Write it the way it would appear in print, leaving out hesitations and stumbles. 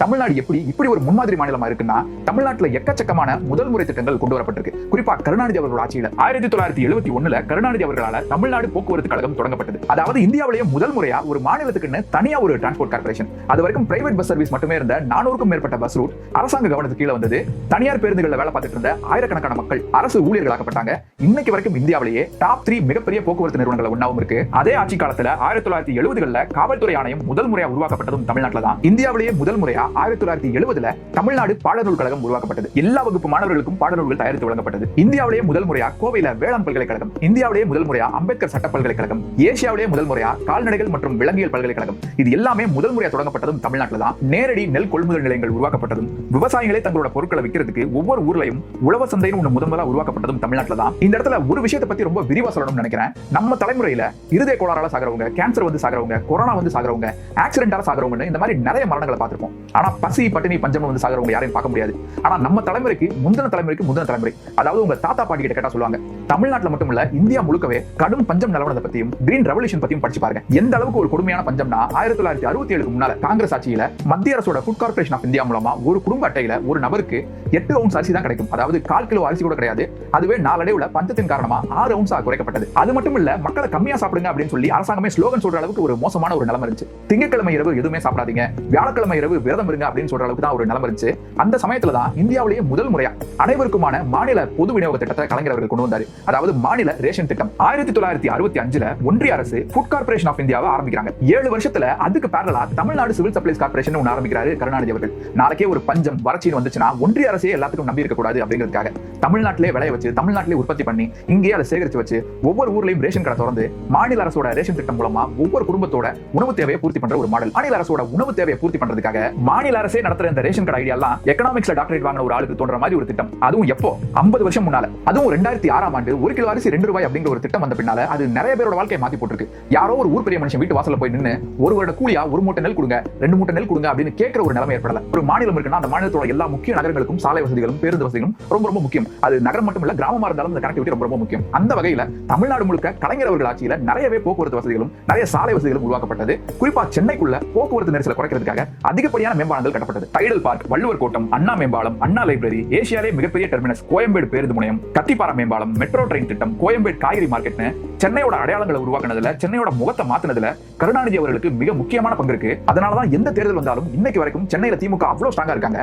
தமிழ்நாடு இப்படி ஒரு முன்மாதிரி மாநிலமா இருக்குன்னா தமிழ்நாட்டுல எக்கச்சக்கமான முதல் முறை திட்டங்கள் கொண்டு வரப்பட்டிருக்கு. குறிப்பா கருணாநிதி அவர்கள் ஆட்சியில 1971 கருணாநிதி அவர்களால தமிழ்நாடு போக்குவரத்து கழகம் தொடங்கப்பட்டது. அதாவது இந்தியாவிலேயே முதல் முறையா ஒரு மாநிலத்துக்குன்னு தனியா ஒரு டிரான்ஸ்போர்ட் கார்பரேஷன். அது வரைக்கும் பிரைவேட் பஸ் சர்வீஸ் மட்டுமே இருந்த 400க்கும் மேற்பட்ட பஸ் ரூட் அரசாங்க கவனத்துக்கு கீழே வந்தது. தனியார் பேருந்துகள்ல வேலை பார்த்துட்டு இருந்த ஆயிரக்கணக்கான மக்கள் அரசு ஊழியர்களாக்கப்பட்டாங்க. இன்னைக்கு வரைக்கும் இந்தியாவிலேயே டாப் 3 மிகப்பெரிய போக்குவரத்து நிறுவனங்கள் ஒன்னாவும் இருக்கு. அதே ஆட்சி காலத்துல 1970களில் காவல்துறை ஆணையம் முதல் முறையா உருவாக்கப்பட்டதும் தமிழ்நாட்டில் தான். இந்தியாவிலேயே முதல் முறையா 1970ல தமிழ்நாடு பாடநூல் கழகம் உருவாக்கப்பட்டது. எல்லா வகுப்பு மாணவர்களுக்கும் பாடநூல்கள் தயாரித்து வழங்கப்பட்டது. இந்தியாவிலேயே முதல் முறையா கோவையில வேளாண் பல்கலைக்கழகம், இந்தியாவிலேயே முதல் முறையா அம்பேத்கர் சட்ட பல்கலைக்கழகம், ஏசியாவிலேயே முதல் முறையா கால்நடைகள் மற்றும் விலங்கியல் பல்கலைக்கழகம், இது எல்லாமே முதல் முறையா தொடங்கப்பட்டதும் தமிழ்நாட்டில் தான். நேரடி நெல் கொள்முதல் நிலையங்கள் உருவாக்கப்பட்டதும், விவசாயிகளே தங்களோட பொருட்களை விற்கிறதுக்கு ஒவ்வொரு ஊர்லயும் உழவர் சந்தைன்னு ஒன்று முதல்ல உருவாக்கப்பட்டதும் தமிழ்நாட்டில் தான். இந்த இடத்துல ஒரு விஷயத்தை பத்தி ரொம்ப விரிவா சொல்லணும்னு நினைக்கிறேன். நம்ம தலைமுறையில இருதய கோளாறால சாகிறவங்க, கேன்சர் வந்து சாகிறவங்க, கொரோனா வந்து சாகிறவங்க, ஆக்சிடென்டால சாகிறவங்க, இந்த மாதிரி நிறைய மரணங்களை பார்த்திருப்போம். ஆனா பசி பட்டினி பஞ்சம் வந்து சாகிறவங்க யாரையும் பார்க்க முடியாது. ஆனா நம்ம தலைமுறைக்கு முந்தின தலைமுறை, அதாவது உங்க தாத்தா பாட்டி கிட்ட கேட்டா சொல்லுவாங்க, தமிழ்நாட்டில் மட்டும் இல்ல இந்தியா முழுக்கவே கடும் பஞ்சம் நிலவரத்தை பத்தியும் கிரீன் ரெவல்யூஷன் பத்தியும் படிச்சு பாருங்க. எந்த அளவுக்கு ஒரு கொடுமையான பஞ்சம்னா 1967க்கு முன்னால காங்கிரஸ் ஆட்சியில மத்திய அரசோட ஃபுட் கார்ப்பரேஷன் ஆஃப் இந்தியா மூலமா ஒரு குடும்ப அட்டையில ஒரு நபருக்கு 8 ounce அரிசி தான் கிடைக்கும். அதாவது 1/4 கிலோ அரிசி கூட கிடையாது. அதுவே நாளடைவுல பஞ்சத்தின் காரணமா 6 ounce குறைக்கப்பட்டது. அது மட்டும் இல்ல, மக்களை கம்மியா சாப்பிடுங்க அப்படின்னு சொல்லி அரசாங்கமே ஸ்லோகன் சொல்ற அளவுக்கு ஒரு மோசமான ஒரு நிலைமை இருந்துச்சு. திங்கட்கிழமை இரவு எதுவுமே சாப்பிடாதீங்க, வியாழக்கிழமை இரவு விரதம் இருங்க அப்படின்னு சொல்ற அளவுக்கு தான் ஒரு நிலைமை இருந்துச்சு. அந்த சமயத்துல தான் இந்தியாவிலேயே முதல் முறையா அனைவருக்குமான மாநில பொது விநியோக திட்டத்தை கலைஞர் அவர்கள் கொண்டு வந்தாரு. அதாவது மாநில ரேஷன் திட்டம். 1965ல ஒன்றிய அரசு ஃபுட் கார்ப்பரேஷன் ஆஃப் இந்தியாவை ஆரம்பிக்கிறாங்க. 7 வருஷத்துல அதுக்கு பேரலா தமிழ்நாடு சிவில் சப்ளைஸ் கார்ப்பரேஷன் ஒன்று ஆரம்பிக்கிறாரு கருணாநிதி அவர்கள். நாளைக்கே ஒரு பஞ்சம் வறட்சின்னு வந்துச்சுன்னா ஒன்றிய அரசே எல்லாத்துக்கும் நம்பி இருக்க கூடாது அப்படிங்கிறதுக்காக தமிழ்நாட்டிலே விளைய வச்சு, தமிழ்நாட்டிலே உற்பத்தி பண்ணி, இங்கே அதை சேகரிச்சு வச்சு ஒவ்வொரு ஊர்லயும் ரேஷன் கடை திறந்து மாநில அரசோட ரேஷன் திட்டம் மூலமா ஒவ்வொரு குடும்பத்தோட உணவு தேவையை பூர்த்தி பண்ற ஒரு மாடல். மாநில அரசோட உணவு தேவையை பூர்த்தி பண்றதுக்காக மாநில அரசே நடத்துற இந்த ரேஷன் கடை ஐடியா எல்லாம் எக்கனாமிக்ஸ்ல டாக்டரேட் வாங்கின ஒரு ஆளுக்கு தோன்ற மாதிரி ஒரு திட்டம். அதுவும் எப்போ 50 வருஷம் முன்னால, அதுவும் 2006ஆம் ஆண்டு 1 கிலோ அரிசி 2 ரூபாய் அப்படிங்கிற ஒரு திட்டம் வந்த பின்னால அது நிறைய பேரோட வாழ்க்கையை மாத்தி போட்டுருக்கு. யாரோ ஒரு ஊர் பெரிய மனுஷன் வீட்டு வாசல்ல போய் நின்னு ஒரு வருட கூலியா 1 மூட்டை நெல் கொடுங்க, 2 மூட்டை நெல் கொடுங்க அப்படின்னு கேட்கிற ஒரு நிலைமை ஏற்படல. ஒரு மாநிலம் இருக்குன்னா அந்த மாநிலத்தோட எல்லா முக்கிய நகரங்களுக்கும் சாலை வசதிகளும் பேருந்து வசதிகளும் ரொம்ப முக்கியம். அது நகரம் மட்டும் இல்ல, கிராமமா இருந்தாலும் இந்த கனெக்டிவிட்டி ரொம்ப முக்கியம். அந்த வகையில தமிழ்நாடு முழுக்க கலைஞர் அவர்கள் ஆட்சியில நிறையவே போக்குவரத்து வசதிகளும் நிறைய சாலை வசதிகளும் உருவாக்கப்பட்டது. குறிப்பா சென்னைக்குள்ள போக்குவரத்து நெரிசலை குறைக்கிறதுக்காக அதிகப்படியான மேம்பாலங்கள் கட்டப்பட்டது. டைடல் பார்க், வள்ளுவர் கோட்டம், அண்ணா மேம்பாலம், அண்ணா லைப்ரரி, ஏசியாலே மிகப்பெரிய டெர்மினஸ் கோயம்பேடு பேருந்து முனையம், கத்திப்பாரா மேம்பாலம், மெட்ரோ ட்ரெயின் திட்டம், கோயம்பேடு காய்கறி மார்க்கெட்னு சென்னையோட அடையாளங்களை உருவாக்குனதுல, சென்னையோட முகத்தை மாத்தினதுல கருணாநிதி அவர்களுக்கு மிக முக்கியமான பங்கு இருக்கு. அதனாலதான் எந்த தேர்தல் வந்தாலும் இன்னைக்கு வரைக்கும் சென்னையில திமுக அவ்வளவு ஸ்ட்ராங்கா இருக்காங்க.